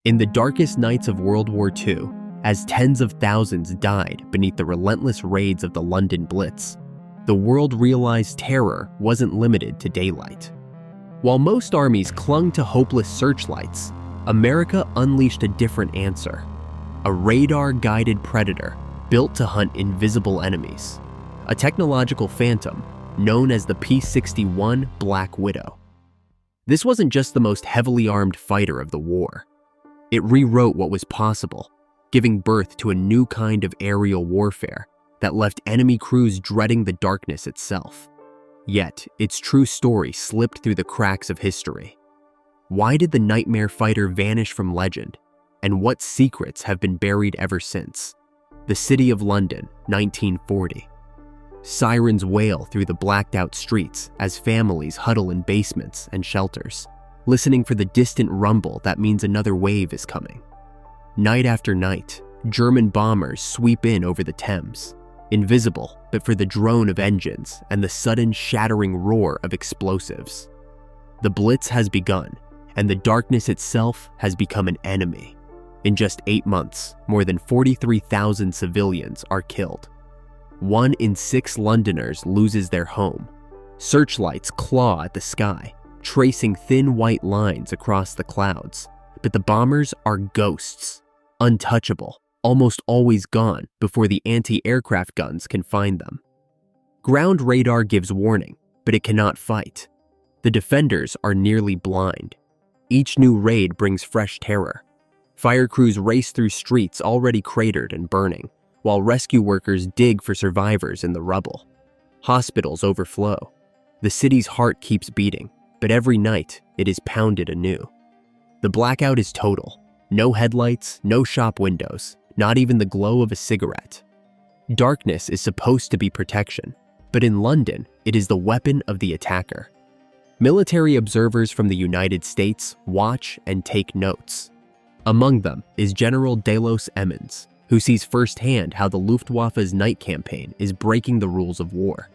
In the darkest nights of World War II, as tens of thousands died beneath the relentless raids of the London Blitz, the world realized terror wasn't limited to daylight. While most armies clung to hopeless searchlights, America unleashed a different answer: a radar-guided predator built to hunt invisible enemies, a technological phantom known as the P-61 Black Widow. This wasn't just the most heavily armed fighter of the war. It rewrote what was possible, giving birth to a new kind of aerial warfare that left enemy crews dreading the darkness itself. Yet, its true story slipped through the cracks of history. Why did the nightmare fighter vanish from legend, and what secrets have been buried ever since? The City of London, 1940. Sirens wail through the blacked-out streets as families huddle in basements and shelters, listening for the distant rumble that means another wave is coming. Night after night, German bombers sweep in over the Thames, invisible but for the drone of engines and the sudden shattering roar of explosives. The Blitz has begun, and the darkness itself has become an enemy. In just 8 months, more than 43,000 civilians are killed. 1 in 6 Londoners loses their home. Searchlights claw at the sky, tracing thin white lines across the clouds. But the bombers are ghosts, untouchable, almost always gone before the anti-aircraft guns can find them. Ground radar gives warning, but it cannot fight. The defenders are nearly blind. Each new raid brings fresh terror. Fire crews race through streets already cratered and burning, while rescue workers dig for survivors in the rubble. Hospitals overflow. The city's heart keeps beating, but every night it is pounded anew. The blackout is total. No headlights, no shop windows, not even the glow of a cigarette. Darkness is supposed to be protection, but in London, it is the weapon of the attacker. Military observers from the United States watch and take notes. Among them is General Delos Emmons, who sees firsthand how the Luftwaffe's night campaign is breaking the rules of war.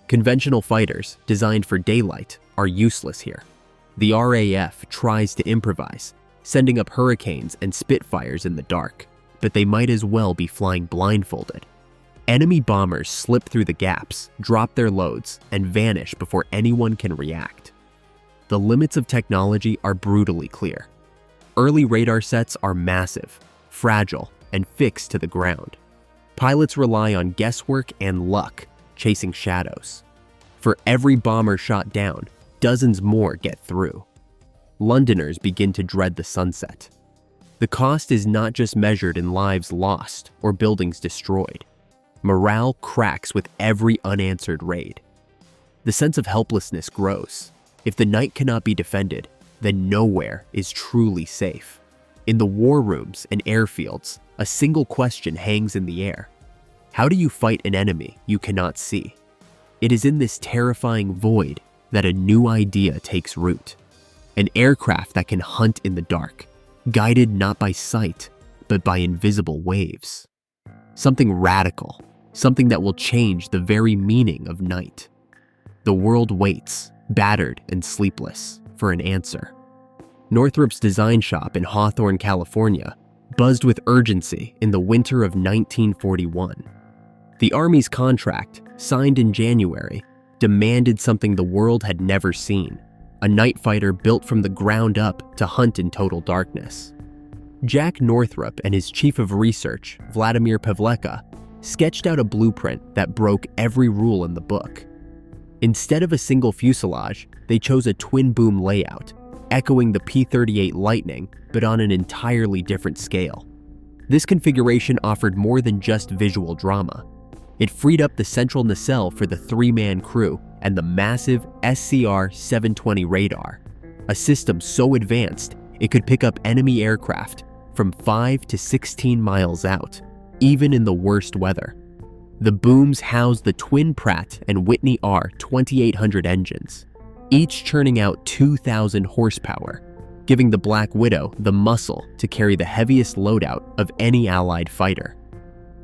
Conventional fighters, designed for daylight, are useless here. The RAF tries to improvise, sending up Hurricanes and Spitfires in the dark, but they might as well be flying blindfolded. Enemy bombers slip through the gaps, drop their loads, and vanish before anyone can react. The limits of technology are brutally clear. Early radar sets are massive, fragile, and fixed to the ground. Pilots rely on guesswork and luck, chasing shadows. For every bomber shot down, dozens more get through. Londoners begin to dread the sunset. The cost is not just measured in lives lost or buildings destroyed. Morale cracks with every unanswered raid. The sense of helplessness grows. If the night cannot be defended, then nowhere is truly safe. In the war rooms and airfields, a single question hangs in the air. How do you fight an enemy you cannot see? It is in this terrifying void that a new idea takes root. An aircraft that can hunt in the dark, guided not by sight, but by invisible waves. Something radical, something that will change the very meaning of night. The world waits, battered and sleepless, for an answer. Northrop's design shop in Hawthorne, California, buzzed with urgency in the winter of 1941. The Army's contract, signed in January, demanded something the world had never seen: a night fighter built from the ground up to hunt in total darkness. Jack Northrop and his chief of research, Vladimir Pavleka, sketched out a blueprint that broke every rule in the book. Instead of a single fuselage, they chose a twin-boom layout, echoing the P-38 Lightning, but on an entirely different scale. This configuration offered more than just visual drama. It freed up the central nacelle for the 3-man crew and the massive SCR-720 radar, a system so advanced it could pick up enemy aircraft from 5 to 16 miles out, even in the worst weather. The booms housed the twin Pratt and Whitney R-2800 engines, each churning out 2,000 horsepower, giving the Black Widow the muscle to carry the heaviest loadout of any Allied fighter.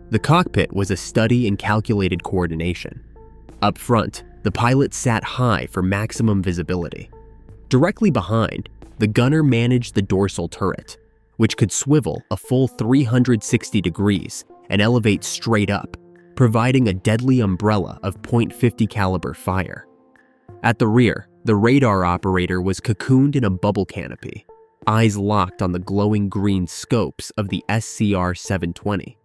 The cockpit was a study in calculated coordination. Up front, the pilot sat high for maximum visibility. Directly behind, the gunner managed the dorsal turret, which could swivel a full 360 degrees and elevate straight up, providing a deadly umbrella of .50 caliber fire. At the rear, the radar operator was cocooned in a bubble canopy, eyes locked on the glowing green scopes of the SCR-720.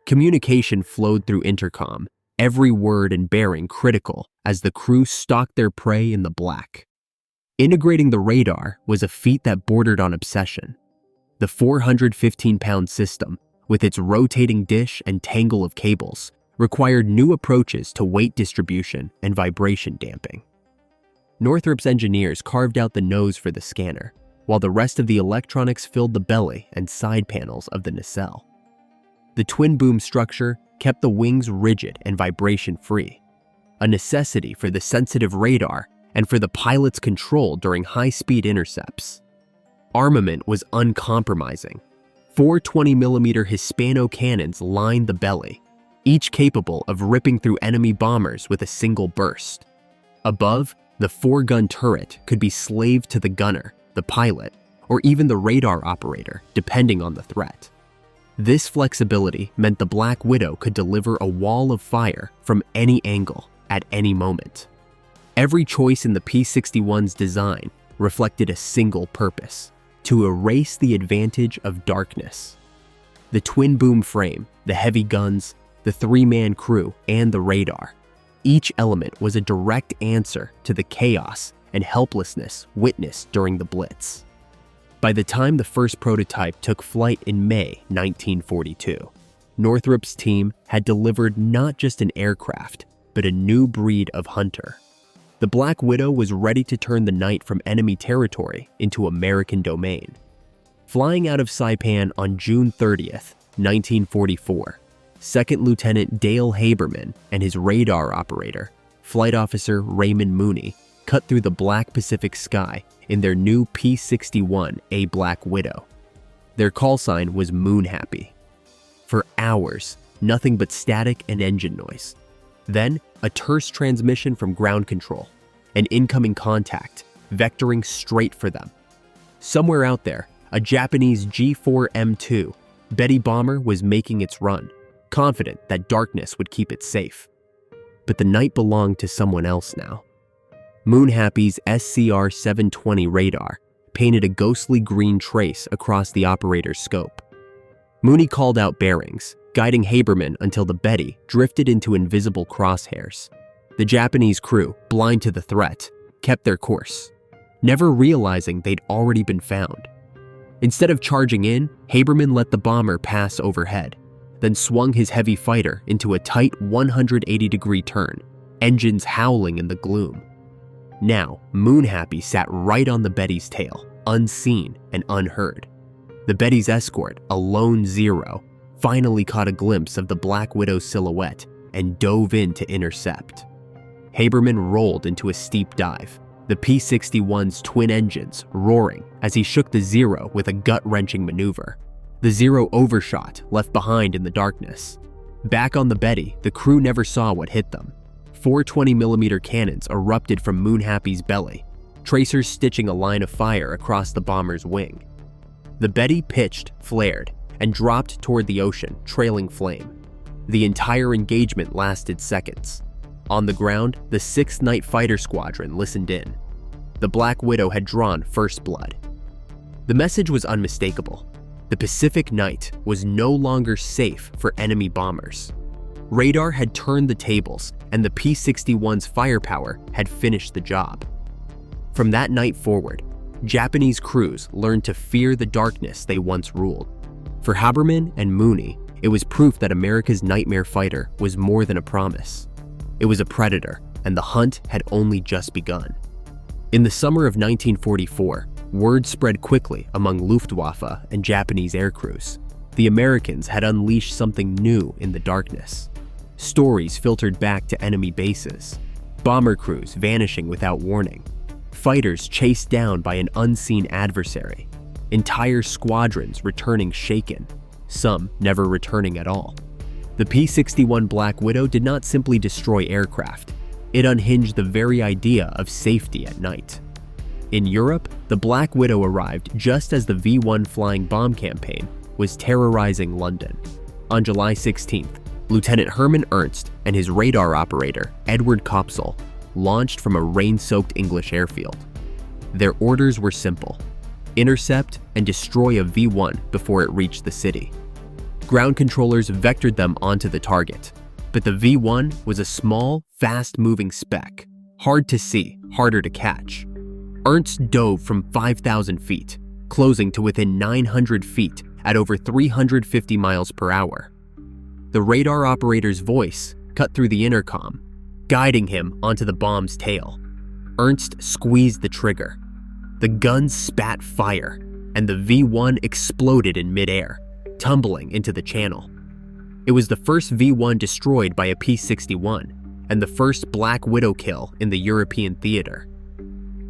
Communication flowed through intercom, every word and bearing critical as the crew stalked their prey in the black. Integrating the radar was a feat that bordered on obsession. The 415-pound system, with its rotating dish and tangle of cables, required new approaches to weight distribution and vibration damping. Northrop's engineers carved out the nose for the scanner, while the rest of the electronics filled the belly and side panels of the nacelle. The twin-boom structure kept the wings rigid and vibration-free, a necessity for the sensitive radar and for the pilot's control during high-speed intercepts. Armament was uncompromising. 4 20mm Hispano cannons lined the belly, each capable of ripping through enemy bombers with a single burst. Above, the 4-gun turret could be slaved to the gunner, the pilot, or even the radar operator, depending on the threat. This flexibility meant the Black Widow could deliver a wall of fire from any angle, at any moment. Every choice in the P-61's design reflected a single purpose: to erase the advantage of darkness. The twin-boom frame, the heavy guns, the 3-man crew, and the radar. Each element was a direct answer to the chaos and helplessness witnessed during the Blitz. By the time the first prototype took flight in May 1942, Northrop's team had delivered not just an aircraft, but a new breed of hunter. The Black Widow was ready to turn the night from enemy territory into American domain. Flying out of Saipan on June 30th, 1944, Second Lieutenant Dale Haberman and his radar operator, Flight Officer Raymond Mooney, cut through the black Pacific sky in their new P-61A Black Widow. Their call sign was Moon Happy. For hours, nothing but static and engine noise. Then, a terse transmission from ground control, an incoming contact, vectoring straight for them. Somewhere out there, a Japanese G4M2 Betty bomber was making its run, confident that darkness would keep it safe. But the night belonged to someone else now. Moon Happy's SCR-720 radar painted a ghostly green trace across the operator's scope. Mooney called out bearings, guiding Haberman until the Betty drifted into invisible crosshairs. The Japanese crew, blind to the threat, kept their course, never realizing they'd already been found. Instead of charging in, Haberman let the bomber pass overhead, then swung his heavy fighter into a tight 180-degree turn, engines howling in the gloom. Now, Moon Happy sat right on the Betty's tail, unseen and unheard. The Betty's escort, a lone Zero, finally caught a glimpse of the Black Widow's silhouette and dove in to intercept. Haberman rolled into a steep dive, the P-61's twin engines roaring as he shook the Zero with a gut-wrenching maneuver. The Zero overshot, left behind in the darkness. Back on the Betty, the crew never saw what hit them. 4 20mm cannons erupted from Moon Happy's belly, tracers stitching a line of fire across the bomber's wing. The Betty pitched, flared, and dropped toward the ocean, trailing flame. The entire engagement lasted seconds. On the ground, the 6th Night Fighter Squadron listened in. The Black Widow had drawn first blood. The message was unmistakable. The Pacific night was no longer safe for enemy bombers. Radar had turned the tables, and the P-61's firepower had finished the job. From that night forward, Japanese crews learned to fear the darkness they once ruled. For Haberman and Mooney, it was proof that America's nightmare fighter was more than a promise. It was a predator, and the hunt had only just begun. In the summer of 1944, word spread quickly among Luftwaffe and Japanese aircrews. The Americans had unleashed something new in the darkness. Stories filtered back to enemy bases. Bomber crews vanishing without warning. Fighters chased down by an unseen adversary. Entire squadrons returning shaken, some never returning at all. The P-61 Black Widow did not simply destroy aircraft. It unhinged the very idea of safety at night. In Europe, the Black Widow arrived just as the V-1 flying bomb campaign was terrorizing London. On July 16th, Lieutenant Hermann Ernst and his radar operator, Edward Kopsel, launched from a rain-soaked English airfield. Their orders were simple: intercept and destroy a V-1 before it reached the city. Ground controllers vectored them onto the target, but the V-1 was a small, fast-moving speck, hard to see, harder to catch. Ernst dove from 5,000 feet, closing to within 900 feet at over 350 miles per hour. The radar operator's voice cut through the intercom, guiding him onto the bomb's tail. Ernst squeezed the trigger. The gun spat fire, and the V-1 exploded in midair, tumbling into the channel. It was the first V-1 destroyed by a P-61 and the first Black Widow kill in the European theater.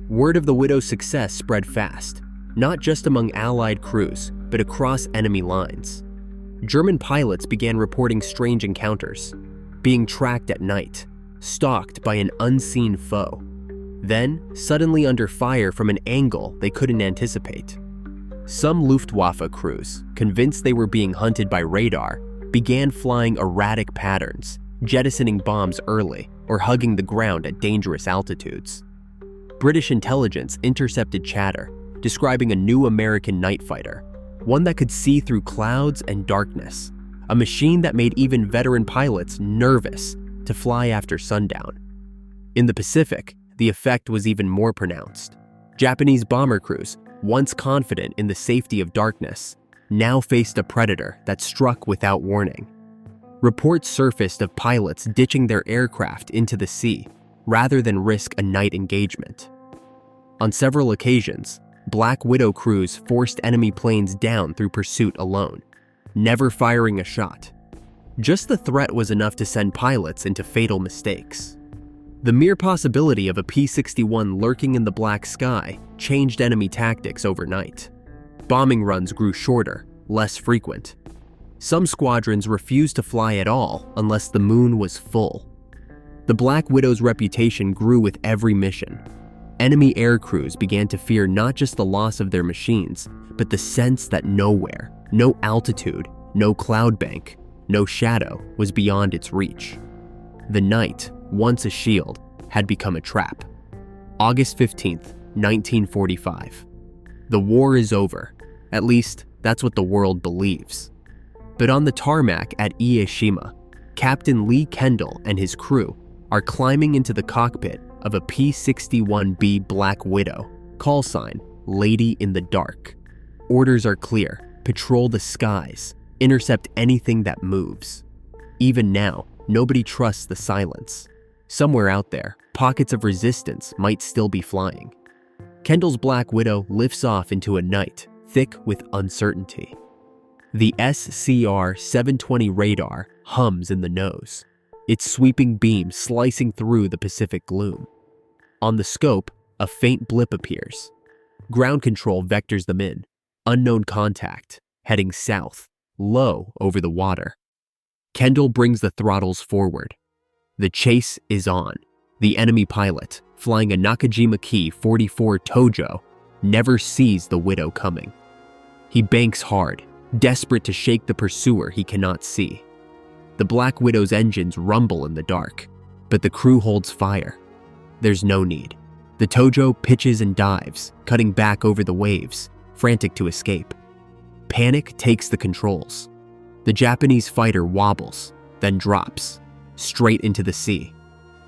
Word of the Widow's success spread fast, not just among Allied crews, but across enemy lines. German pilots began reporting strange encounters, being tracked at night, stalked by an unseen foe, then suddenly under fire from an angle they couldn't anticipate. Some Luftwaffe crews, convinced they were being hunted by radar, began flying erratic patterns, jettisoning bombs early or hugging the ground at dangerous altitudes. British intelligence intercepted chatter, describing a new American night fighter, one that could see through clouds and darkness, a machine that made even veteran pilots nervous to fly after sundown. In the Pacific, the effect was even more pronounced. Japanese bomber crews, once confident in the safety of darkness, now faced a predator that struck without warning. Reports surfaced of pilots ditching their aircraft into the sea rather than risk a night engagement. On several occasions, Black Widow crews forced enemy planes down through pursuit alone, never firing a shot. Just the threat was enough to send pilots into fatal mistakes. The mere possibility of a P-61 lurking in the black sky changed enemy tactics overnight. Bombing runs grew shorter, less frequent. Some squadrons refused to fly at all unless the moon was full. The Black Widow's reputation grew with every mission. Enemy aircrews began to fear not just the loss of their machines, but the sense that nowhere, no altitude, no cloud bank, no shadow was beyond its reach. The night, once a shield, had become a trap. August 15th, 1945. The war is over. At least, that's what the world believes. But on the tarmac at Ieshima, Captain Lee Kendall and his crew are climbing into the cockpit of a P-61B Black Widow, call sign Lady in the Dark. Orders are clear: patrol the skies, intercept anything that moves. Even now, nobody trusts the silence. Somewhere out there, pockets of resistance might still be flying. Kendall's Black Widow lifts off into a night thick with uncertainty. The SCR-720 radar hums in the nose, its sweeping beam slicing through the Pacific gloom. On the scope, a faint blip appears. Ground control vectors them in. Unknown contact, heading south, low over the water. Kendall brings the throttles forward. The chase is on. The enemy pilot, flying a Nakajima Ki 44 Tojo, never sees the Widow coming. He banks hard, desperate to shake the pursuer he cannot see. The Black Widow's engines rumble in the dark, but the crew holds fire. There's no need. The Tojo pitches and dives, cutting back over the waves, frantic to escape. Panic takes the controls. The Japanese fighter wobbles, then drops, straight into the sea.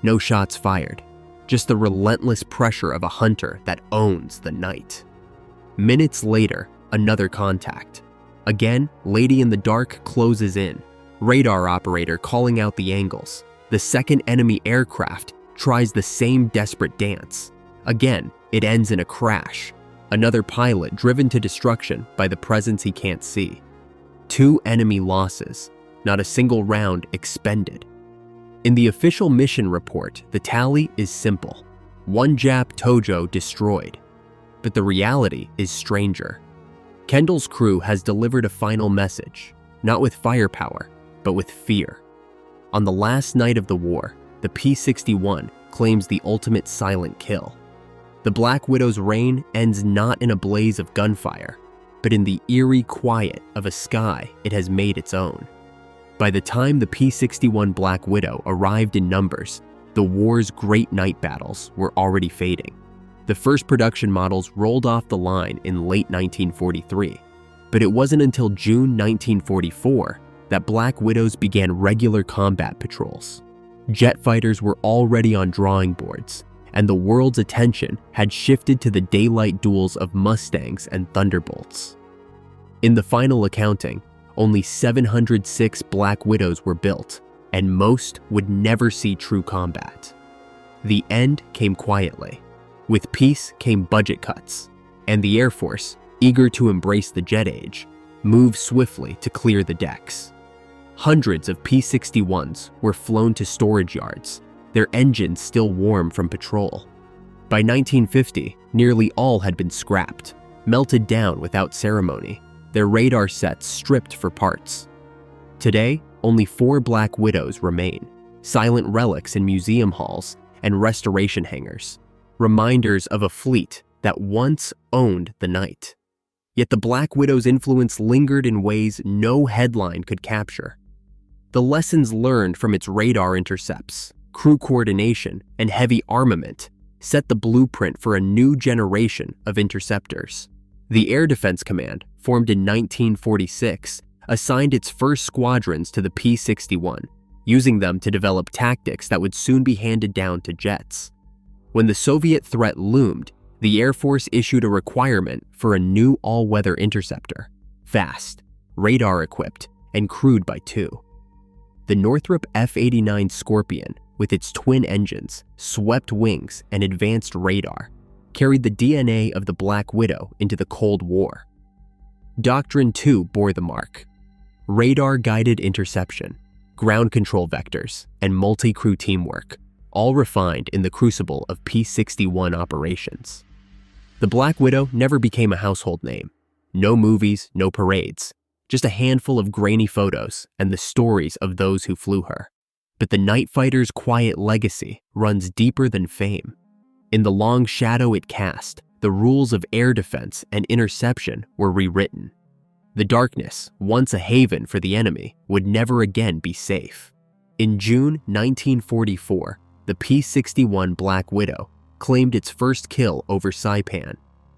No shots fired, just the relentless pressure of a hunter that owns the night. Minutes later, another contact. Again, Lady in the Dark closes in, radar operator calling out the angles. The second enemy aircraft tries the same desperate dance. Again, it ends in a crash. Another pilot driven to destruction by the presence he can't see. 2 enemy losses, not a single round expended. In the official mission report, the tally is simple. 1 Jap Tojo destroyed. But the reality is stranger. Kendall's crew has delivered a final message, not with firepower, but with fear. On the last night of the war, the P-61 claims the ultimate silent kill. The Black Widow's reign ends not in a blaze of gunfire, but in the eerie quiet of a sky it has made its own. By the time the P-61 Black Widow arrived in numbers, the war's great night battles were already fading. The first production models rolled off the line in late 1943, but it wasn't until June 1944 that Black Widows began regular combat patrols. Jet fighters were already on drawing boards, and the world's attention had shifted to the daylight duels of Mustangs and Thunderbolts. In the final accounting, only 706 Black Widows were built, and most would never see true combat. The end came quietly. With peace came budget cuts, and the Air Force, eager to embrace the jet age, moved swiftly to clear the decks. Hundreds of P-61s were flown to storage yards, their engines still warm from patrol. By 1950, nearly all had been scrapped, melted down without ceremony, their radar sets stripped for parts. Today, only 4 Black Widows remain, silent relics in museum halls and restoration hangars, reminders of a fleet that once owned the night. Yet the Black Widow's influence lingered in ways no headline could capture. The lessons learned from its radar intercepts, crew coordination, and heavy armament set the blueprint for a new generation of interceptors. The Air Defense Command, formed in 1946, assigned its first squadrons to the P-61, using them to develop tactics that would soon be handed down to jets. When the Soviet threat loomed, the Air Force issued a requirement for a new all-weather interceptor, fast, radar-equipped, and crewed by 2. The Northrop F-89 Scorpion, with its twin engines, swept wings, and advanced radar, carried the DNA of the Black Widow into the Cold War. Doctrine 2 bore the mark. Radar-guided interception, ground control vectors, and multi-crew teamwork, all refined in the crucible of P-61 operations. The Black Widow never became a household name. No movies, no parades, just a handful of grainy photos and the stories of those who flew her. But the night fighter's quiet legacy runs deeper than fame. In the long shadow it cast, the rules of air defense and interception were rewritten. The darkness, once a haven for the enemy, would never again be safe. In June 1944, the P-61 Black Widow claimed its first kill over Saipan,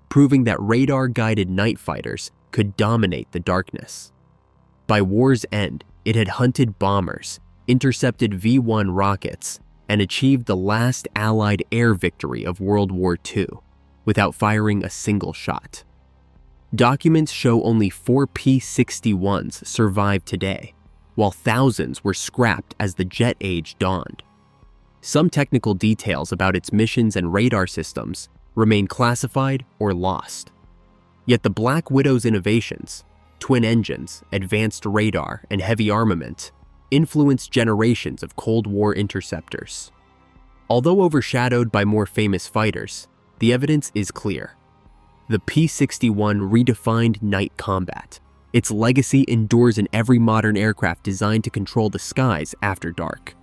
proving that radar-guided night fighters could dominate the darkness. By war's end, it had hunted bombers, intercepted V-1 rockets, and achieved the last Allied air victory of World War II without firing a single shot. Documents show only 4 P-61s survive today, while thousands were scrapped as the jet age dawned. Some technical details about its missions and radar systems remain classified or lost. Yet the Black Widow's innovations, twin engines, advanced radar, and heavy armament, influenced generations of Cold War interceptors. Although overshadowed by more famous fighters, the evidence is clear. The P-61 redefined night combat. Its legacy endures in every modern aircraft designed to control the skies after dark.